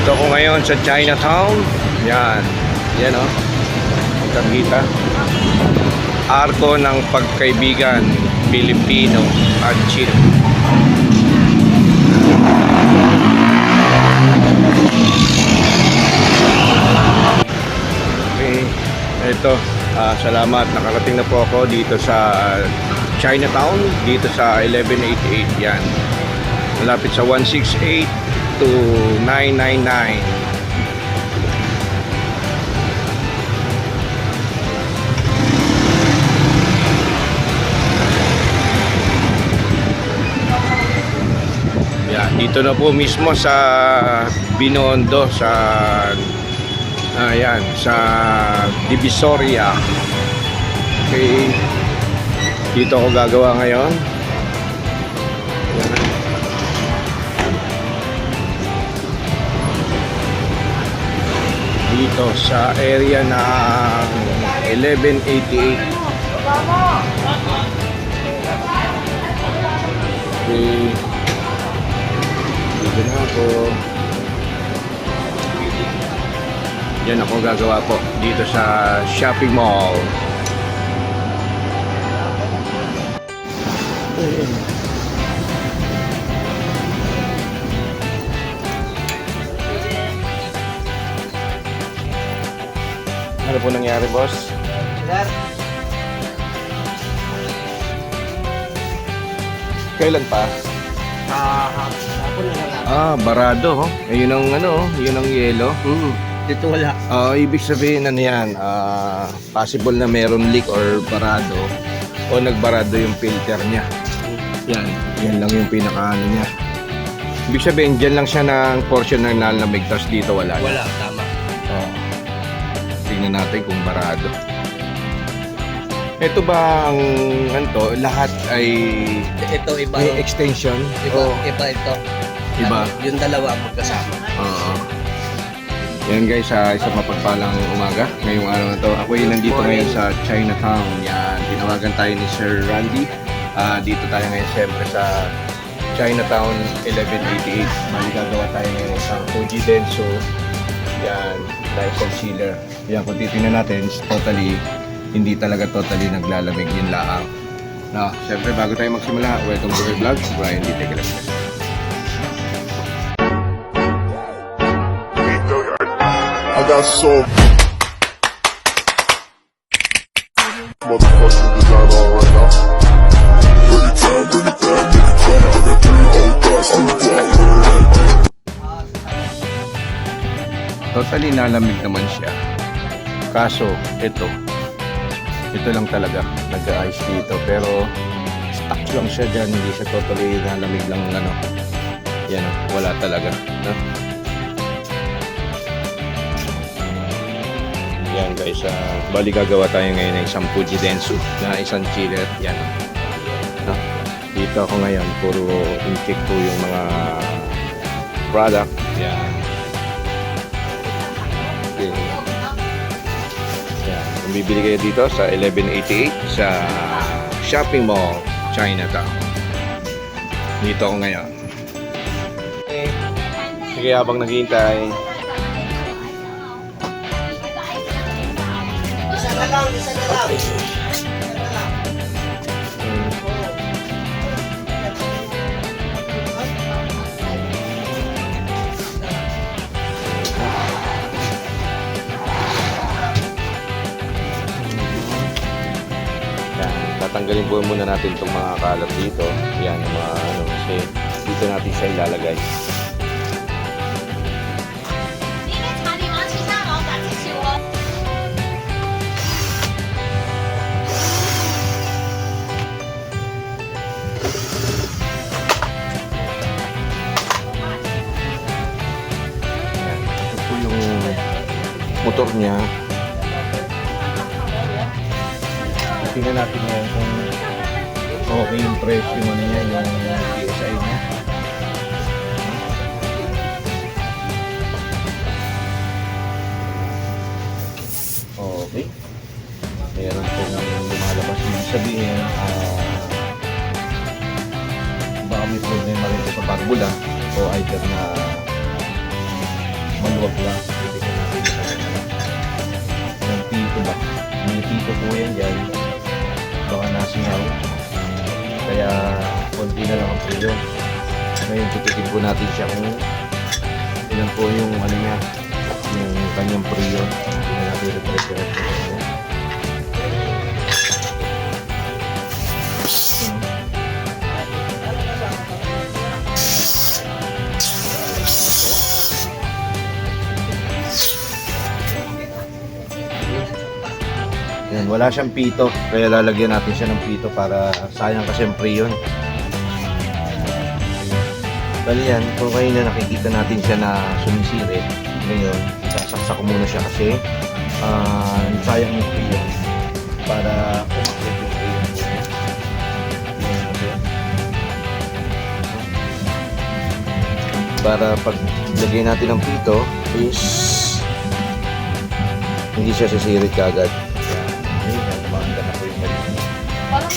Dito ko ngayon sa Chinatown. Yan. Yan o. Magkakita. Arko ng Pagkaibigan Pilipino at Chile. Okay. Ito. Salamat. Nakarating na po ako dito sa Chinatown. Dito sa 1188. Yan. Malapit sa 168 to 999. Yeah, dito na po mismo sa Binondo sa ayan, sa Divisoria. Okay. Dito ako gagawa ngayon. Ayan. Dito sa area ng 1188. Okay. Dito na ako. Yan ako gagawa po. Dito sa shopping mall. Ano po nangyari, boss? Kailan pa? Barado. Yun ang ano, yun ang yelo. Dito wala. Ibig sabihin ano yan, possible na meron leak or barado o nagbarado yung filter niya. Yan lang yung pinaka-ano niya. Ibig sabihin, dyan lang siya ng portion na nalamig, tapos dito wala. Wala, tama. Tingnan natin kung barado. Ito ba ang ano, lahat ay Ito iba. may extension? Iba ito. Iba? Yung dalawa magkasama. Oo. Yan guys, isang mapagpalang umaga. Ngayong araw na to, ako yung nandito ngayon sa Chinatown. Yan, tinawagan tayo ni Sir Randy. Dito tayo ngayon siyempre sa Chinatown 1188. Maligagawa tayo ngayon sa Fuji Denso. Yan, license sealer. Yan, kung titingnan natin, hindi talaga totally naglalamig yun laang. Siyempre bago tayo magsimula, welcome to my vlog. Brian D. Tegelas. I got so motherfucking design on right now. Bring it down, make it drop. I got 3 old guys on the block. Totally nalamig naman siya. Kaso, ito lang talaga nag-ice dito. Pero stuck lang siya dyan. Hindi siya totally nalamig lang ano. Yan, wala talaga. No? Yan guys, bali gagawa tayo ngayon ng isang Fuji Denso na isang chiller. Yan. No? Dito ako ngayon, puro in-check po yung mga product. Yan. Okay. Yan. Kung bibili kayo dito sa 1188 sa shopping mall, Chinatown. Dito ako ngayon. Sige, habang naghihintay, Isa na lang. tatanggalin po muna natin itong mga kalat dito. Yan, yung mga ano, kasi dito natin siya ilalagay. Motor niya. Tingnan natin ngayon kung okay yung presyo ano niya, yung PSI niya. Okay. Meron pong lumalabas yung sabihin baka may problema rin sa barbula o either na maluwag lang. Pwede ko natin yung pito ba? May pito po yan dyan. Baka nasingaw. Kaya konti na lang ang priyo. Ngayon titikin po natin siya kung ilan po yung ano niya, yung kanyang priyo. Hindi na natin refresh po. Yan, wala siyang pito, kaya lalagyan natin siya ng pito para sayang kasi yung priyon. Bali yan, kung kayo na nakikita natin siya na sumisirit, ngayon, sasaksak ko muna siya kasi sayang yung priyon para pumaklit yung priyon po niya. Para pag lagay natin ng pito is hindi siya sisirit kagad.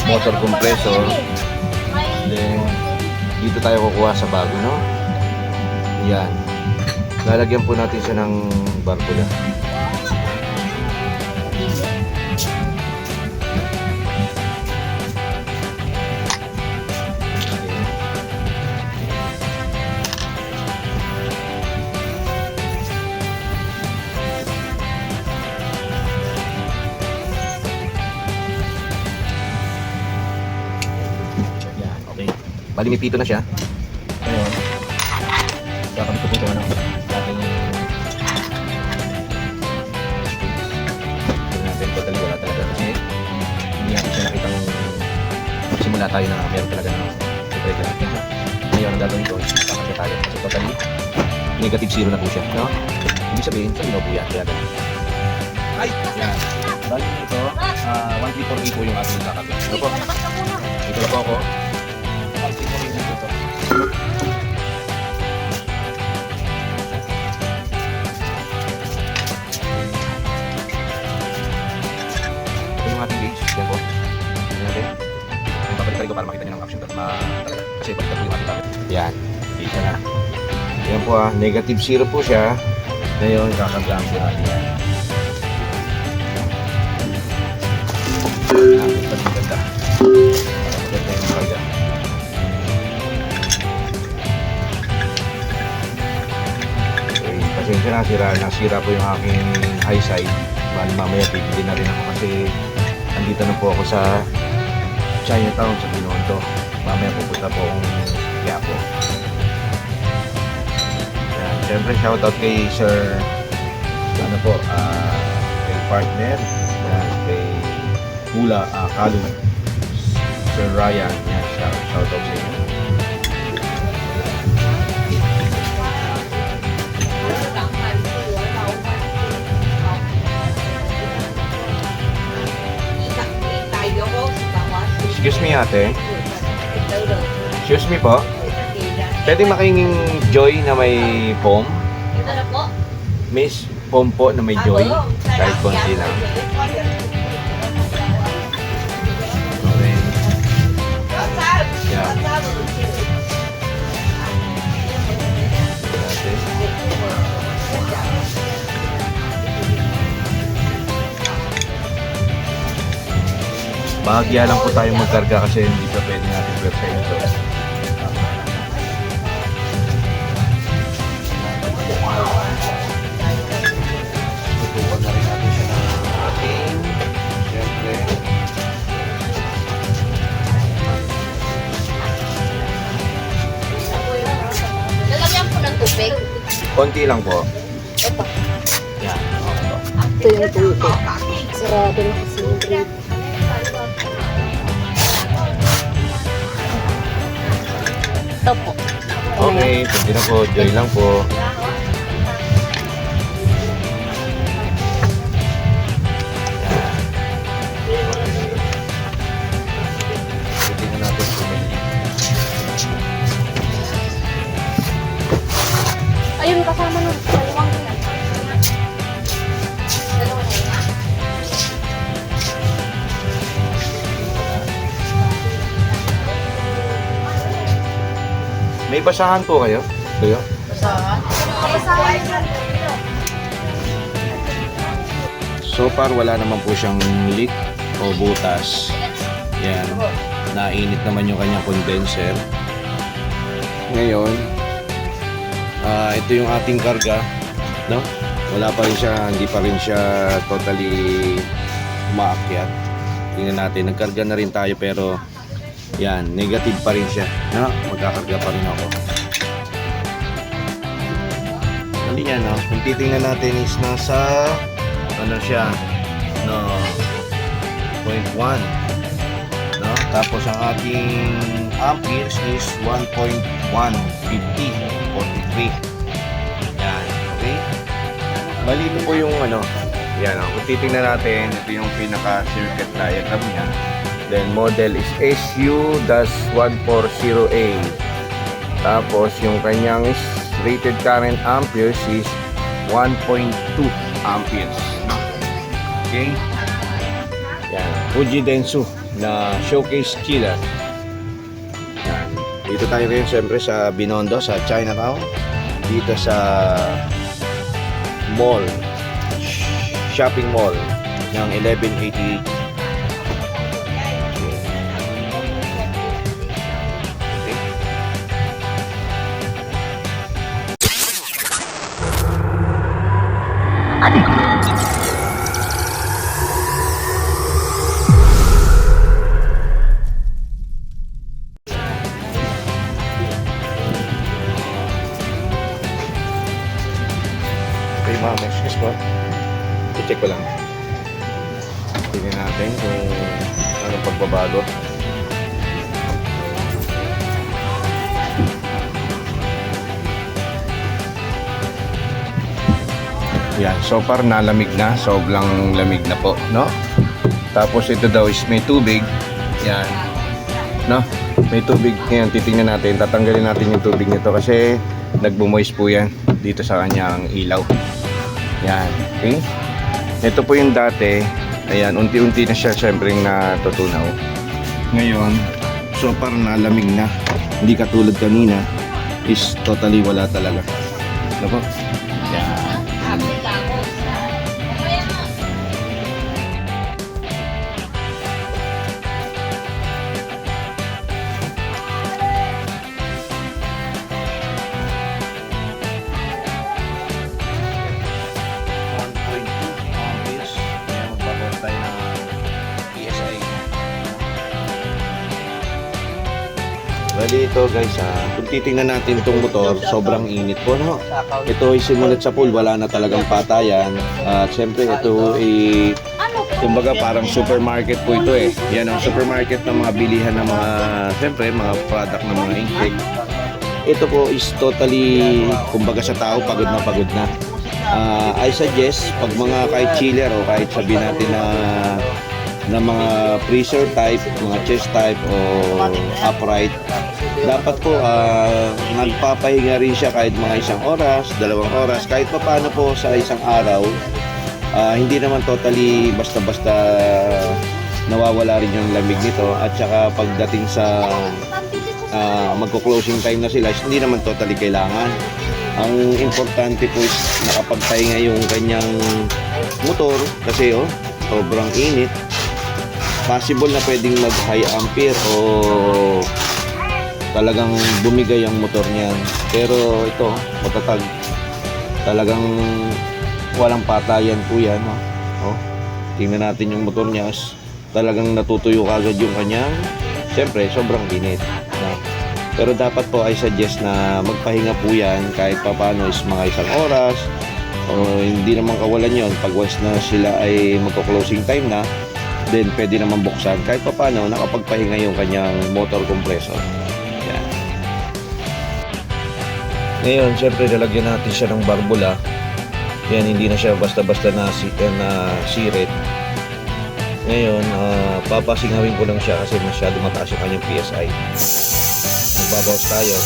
Motor compressor. Then, dito tayo kukuha sa bago, no? Yan. Lalagyan po natin siya ng barbula. Bali may pito na siya. Ngayon, kakabit ko po ito ng ating natin totally wala talaga kasi hindi natin siya nakitang magsimula tayo na meron talaga na i-break natin. Ngayon, ang gagawin ko, kakabit tayo kasi totally negative zero na po siya. No? Ibig sabihin, sa ino po yan. Kaya ganun. Ay! Yan. Bali ito, 1348 po yung ating kakabit. Ito po. Ito na po ako. Yung ating gauge, yan po. Yung papalitan ko para makita nyo ng option talaga. Kasi palitan ko yung ating gamit. Yan, dito na. Yan po negative zero po siya. Ngayon, kakablaan ko natin yan. Ganda. Ganda yung karga. Pasensya na, nasira po yung aking high side. Bali mamaya bibili na rin ako kasi andito na po ako sa Chinatown sa Binondo. Mamaya pupunta po akong Quiapo. Yan, syempre shoutout kay Sir ano po, kay partner, yan, kay Hula, Kalu, Sir Ryan, yan, shoutout sa inyo. Excuse me ate. Excuse me po. Pwede makinging joy na may foam? Ito na po. May foam po na may joy. Kahit konti lang. Okay. Yeah. Bahagya lang po tayo magkarga kasi hindi pa pwede natin pwersahin ito. Tutupan na rin natin siya ng ating, siyempre. Lalagyan po ng tubig. Konti lang po. Ito. Yan. Ito yung tubig. Sarado na kasi yung tubig. Ito po. Okay, pwede na po. Joy lang po. Pwede na natin pumili. Ayun, kasama nun. Dalawang dalawa na yun. May basahan po kayo? Kayo? Kapasahan. So far wala naman po siyang leak o butas. Yan, nainit naman yung kanyang condenser. Ngayon, ito yung ating karga, no? Wala pa rin siya, hindi pa rin siya totally umaakyat. Tingnan natin, nagkarga na rin tayo pero yan, negative pa rin siya, no? Magkakarga pa rin ako. Hindi niya, no? Kung titingnan natin is nasa ano siya, no, 0.1, no? Tapos ang ating amperes is 1.150, 43. Yan, okay? Bali ito po yung ano, yan, kung titingnan natin, ito yung pinaka-circuit diagram niya. Then model is SU-140A. Tapos yung kanyang is rated current amperes is 1.2 amperes. Okay? Yan, Fuji Densu na showcase chiller. Yan. Dito tayo ngayon siyempre sa Binondo, sa Chinatown. Dito sa mall, shopping mall ng 1188. Okay, ma'am, excuse po. I-check ko lang. Tingnan natin kung anong pagbabago. Yan, so far nalamig na. Sobrang lamig na po, no? Tapos ito daw is may tubig. Yan. No? May tubig. Ngayon, titingnan natin. Tatanggalin natin yung tubig nito kasi nagbumoist po yan dito sa kanyang ilaw. Yan. Okay? Ito po yung dati. Ayan, unti-unti na siya syempre natutunaw. Ngayon, so far nalamig na. Hindi katulad kanina is totally wala talaga. Ano po? Yan. Bali ito guys, kung titingnan natin itong motor, sobrang init po, no? Ito ay simulat sa pool, wala na talagang patayan. At syempre ito ay kumbaga parang supermarket po ito eh. Yan ang supermarket ng mga bilihan ng mga, syempre mga product ng mga insect. Ito po is totally, kumbaga sa tao, pagod na. I suggest, pag mga kahit chiller o kahit sabihin natin na mga freezer type, mga chest type o upright, dapat po nagpapahinga rin siya kahit mga 1 oras, 2 oras, kahit pa paano po sa isang araw. Hindi naman totally basta-basta nawawala rin yung lamig nito, at saka pagdating sa magko-closing time na sila, hindi naman totally kailangan. Ang importante po is nakapagpahinga yung kanyang motor kasi sobrang init. Possible na pwedeng mag high ampere o talagang bumigay ang motor niyan. Pero ito, matatag. Talagang walang patayan po yan. Tingnan natin yung motor niya. Talagang natutuyo kagad yung kanyang. Siyempre, sobrang init. Pero dapat po ay suggest na magpahinga po yan kahit paano is mga 1 oras. O hindi naman kawalan yon. Pag once na sila ay magko-closing time na, then pwede naman buksan kahit pa paano nakapagpahinga yung kanyang motor compressor. Yan. Ngayon, syempre lalagyan natin siya ng barbula. Yan, hindi na siya basta-basta na sirit. Ngayon, papasingawin ko lang siya kasi masyado mataas yung kanyang PSI. Magbabawas tayo.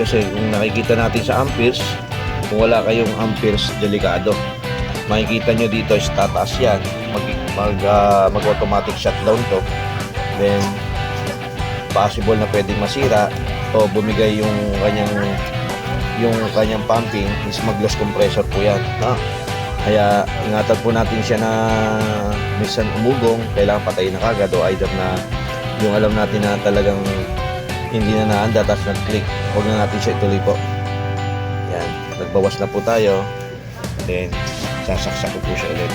Kasi kung nakikita natin sa amperes, kung wala kayong amperes, delikado. makikita nyo dito is tataas yan. Mag-automatic shutdown to. Then, possible na pwedeng masira o bumigay yung kanyang pumping is mag-loss compressor po yan. No? Kaya ingatan po natin siya na minsan umugong, kailangan patayin na kagad o either na yung alam natin na talagang hindi na naanda tapos nag-click, huwag na natin siya ituloy po. Yan, nagbawas na po tayo, then sasaksak ko po siya ulit.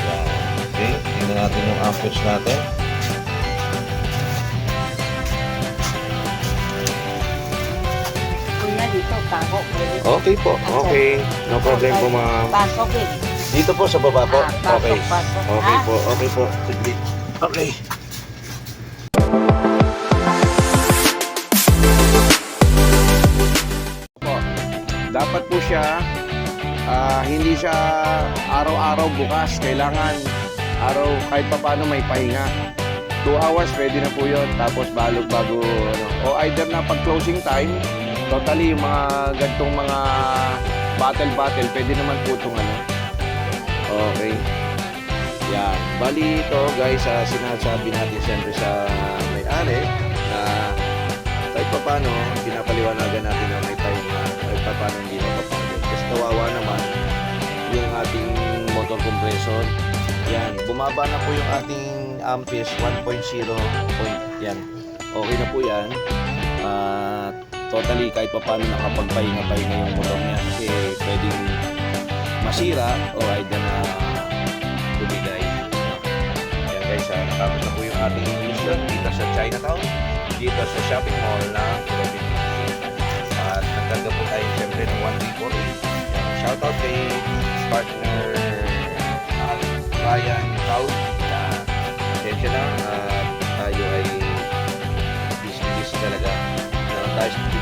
Yan. Okay, tingnan natin yung amperage natin. Kuya, dito, tako. Okay po, okay, no problem po ma'am. Pasok eh. Dito po sa baba po. Okay. Pasok. Okay po, okay po. Sige. Okay. Po. Dapat po siya hindi siya araw-araw bukas. Kailangan araw kahit pa paano may pahinga. 2 hours pwede na po 'yon. Tapos bago ano. O either na pag closing time, totally yung mga gantong mga battle pwede naman po itong ano. Okay. Yan. Bali ito guys, sinasabi natin siyempre sa may-ari na kahit pa paano, pinapaliwanagan natin na may pahinga, kahit pa paano hindi mapapagod. Kasi kawawa naman yung ating motor compressor. Yan. Bumaba na po yung ating amperes 1.0. Yan. Okay na po yan. Totally kahit pa paano nakapagpahinga-pahinga yung motor niya kasi pwedeng masira o either na bumigay. Yan guys, natapos na po yung ating mission dito sa Chinatown, dito sa shopping mall na Philippine City. At nagkarga po tayo siyempre ng 1348. Shoutout kay partner Ryan Town. Atensya lang, tayo ay busy talaga.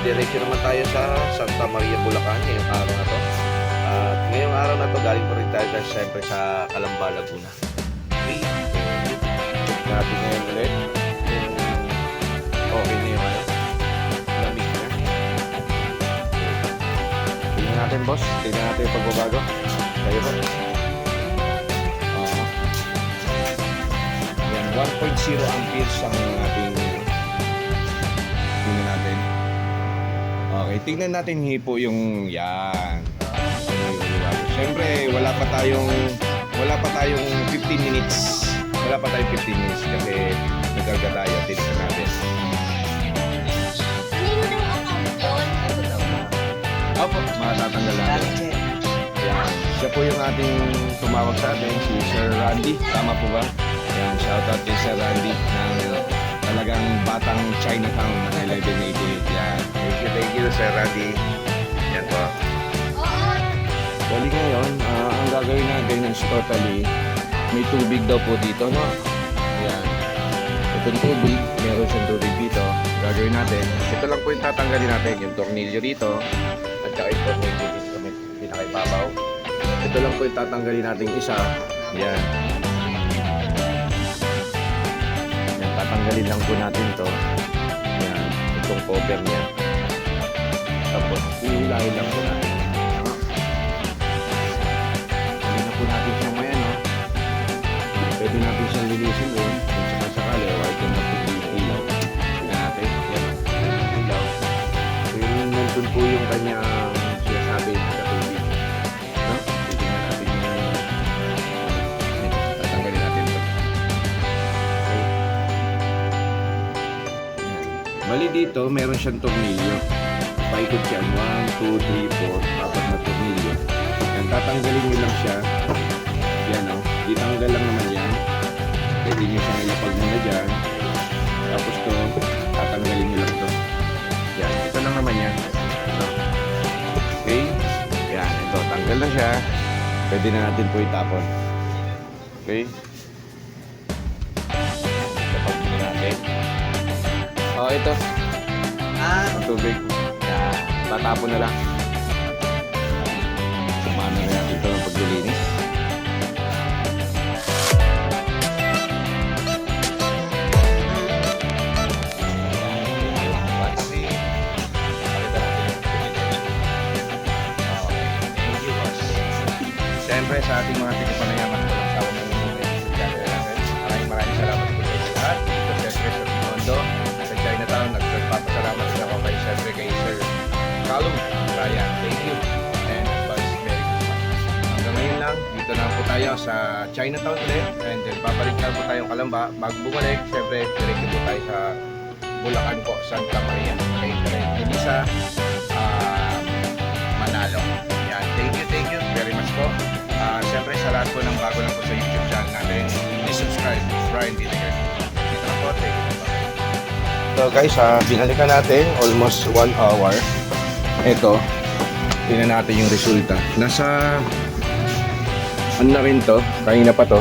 Diretso naman tayo sa Santa Maria, Bulacan ngayong araw na to. At ngayong araw na to galing pa rin tayo siyempre sa Calamba, Laguna. Okay, check natin ngayon ulit kung okay na yung lamig na. Tingnan natin boss, tingnan natin yung pagbabago. Kayo ba? Yan, 1.0 amperes ang ating tingnan natin. Okay, tingnan natin hipo yung yan. Siyempre, wala pa tayong 15 minutes. Wala pa tayong 15 minutes kasi nagkarga tayo. Tingnan natin. Opo, matatanggal natin. Yan. Siya po yung ating tumawag sa atin, si Sir Randy. Tama po ba? Yan, shoutout kay Sir Randy ng talagang batang Chinatown na 1188. Yan. Thank you, Sir Randy. Yan po. Bali ngayon, ang gagawin natin is totally, may tubig daw po dito, no? Yan. Itong tubig, meron siyang tubig dito. Gagawin natin, ito lang po yung tatanggalin natin, yung tornilyo dito, at saka ito po yung tubig sa pinakaibabaw. Ito lang po yung tatanggalin natin isa. Yan. Yan, tatanggalin lang po natin to. Yan, itong cover niya. Tapos, ihilahin lang po natin. Natin siyang may ano, pwede natin siyang linisin rin kung sakasakali o ay kung natin yung ilaw. Tingnan natin, yan yung ilaw. So yung nandun po yung kanyang sinasabi na katubig. No? Tingnan natin yung tatanggalin natin ito. Okay. Bali dito, meron siyang tornilyo. Paikot yan, 1, 2, 3, 4, 4 na tornilyo. Yan, tatanggalin nyo lang siya. Yan o, ditanggal lang naman yan. Pwede nyo siyang ilapag muna dyan. Tapos to, tatanggalin nyo lang to. Yan, ito lang naman yan. Ito. Okay, yan, ito, tanggal na siya. Pwede na natin po itapon. Okay. Ilapag muna natin. O, ito. Ang tubig. Yan, tatapon na lang. Sumana na natin ito ng paglilinis. syempre sa ating mga tigapanayaman ko lang sa ako ng channel natin. Maraming salamat po sa lahat. Dito syempre sa Binondo, sa Chinatown. Nagpapasalamat din ako kay syempre kay Sir Calum Ryan. Thank you. And advance Merry Christmas. Hanggang ngayon lang, dito na po tayo sa Chinatown ulit. And then babalik na po tayong Kalamba. Bago bumalik, syempre diretso po tayo sa Bulacan po, Santa Maria. Kay Elisa Manalo. Yan, thank you very much po. Siyempre sa lahat po ng bago lang po sa YouTube channel natin, please subscribe, Brian Vinegar. Dito na po, thank you. So guys, binalikan natin almost 1 hour. Ito, tingnan natin yung resulta. Nasa, ano na rin to, kanina pa to.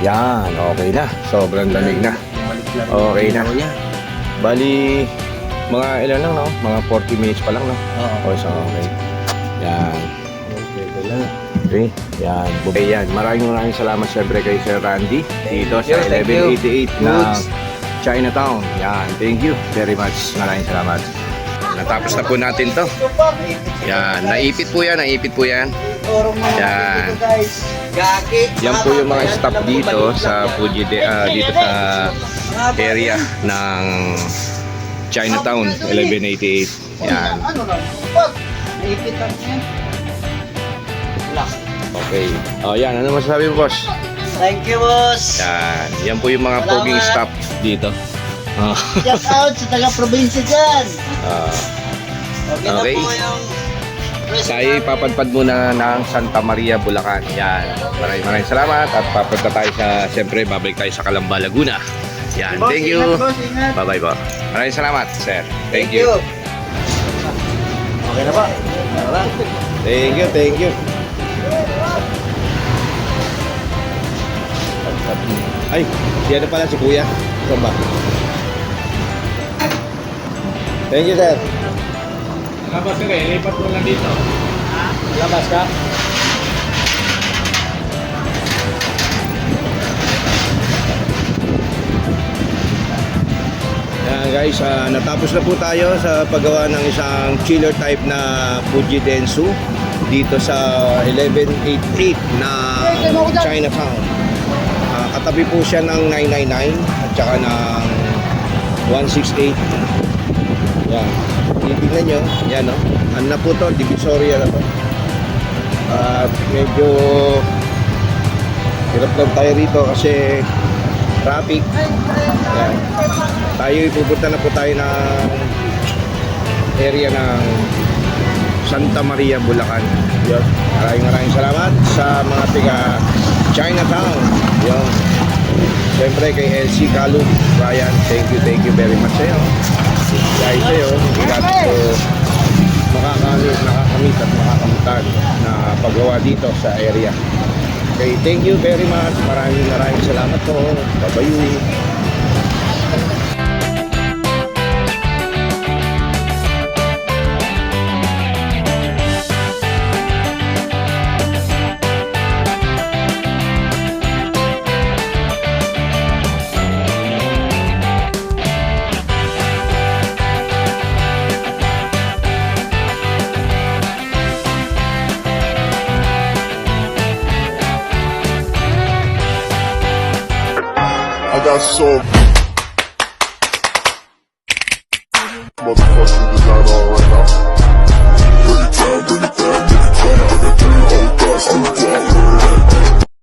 Yan, okay na. Sobrang lamig na. Okay na. Bali, mga ilan lang, no? Mga 40 minutes pa lang, no? Oo. So, okay. Yan. Okay. Yan. Okay, yan. Maraming salamat siyempre kay Sir Randy dito sa Thank you. 1188 ng Chinatown. Yan. Thank you very much. Maraming salamat. Natapos na po natin to. Yan. Naipit po yan. Yan. Yan po yung mga staff dito sa Fuji dito sa area ng Chinatown 1188. Yan. Naipit lang yan. Okay. Oh, yan. Ano masasabi mo, boss? Thank you, boss. Yan. Yan po yung mga Salamat. poging staff dito. Oh. Shout out sa taga-probinsya dyan. Okay. Okay. Na po yung Tayo ipapadpad muna ng Santa Maria, Bulacan. Yan. Maraming salamat at papunta tayo sa, siyempre, babalik tayo sa Calamba, Laguna. Yan. Boss, Thank you. ingat, boss, ingat. Bye-bye po. Maraming salamat, sir. Thank you. Okay na ba? Thank you. Ay, yan na pala si Kuya. Saan ba? Thank you, sir. Labas ka kayo, lipat mo lang dito. Labas ka? Yan guys, natapos na po tayo sa paggawa ng isang chiller type na Fuji Densu dito sa 1188 na Chinatown. Katabi po siya ng 999 at saka ng 168. Yan. Titignan nyo. Yan, no? Ano na po to? Divisoria na to. Medyo hirap lang tayo rito kasi traffic. Yan. Tayo ipupunta na po tayo ng area ng Santa Maria, Bulacan. Yun. Maraming salamat sa mga tiga Chinatown. Yun. Siyempre kay LC Calum Ryan, thank you very much sa'yo. Dahil sa'yo, hindi natin po nakakamit at makakamutan na paggawa dito sa area. Okay, thank you very much. Maraming salamat po. Bye-bye. I got some motherfucking design